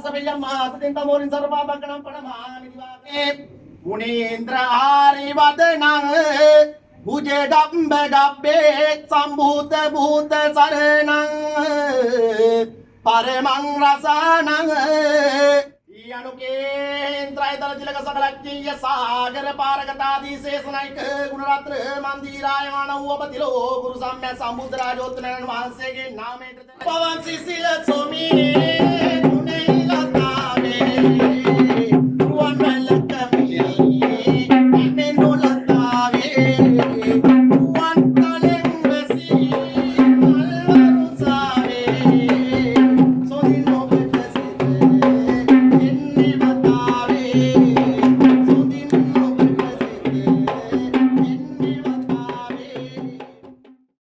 සබියම් මාසෙන් තමෝරින් සර්වාභකණම් පණමාමි දිවාගේ මුනීන්ද්‍ර ආරි වදනං බුජේ ඩම්බ ඩබ්බේ සම්භූත භූත සරණං පරමං රසානං යනුකේන්ද්‍රය දලජලක සකලක්ජීය සාගර පාරගතාදී ශේෂනයික ගුණරත්න මන්දිරායමාන වූ ඔබතිලෝ ගුරු සම්මා සම්බුද්ධ රාජෝත්තමයන් වහන්සේගේ නාමයට පවන් සිසිල සොමිනේ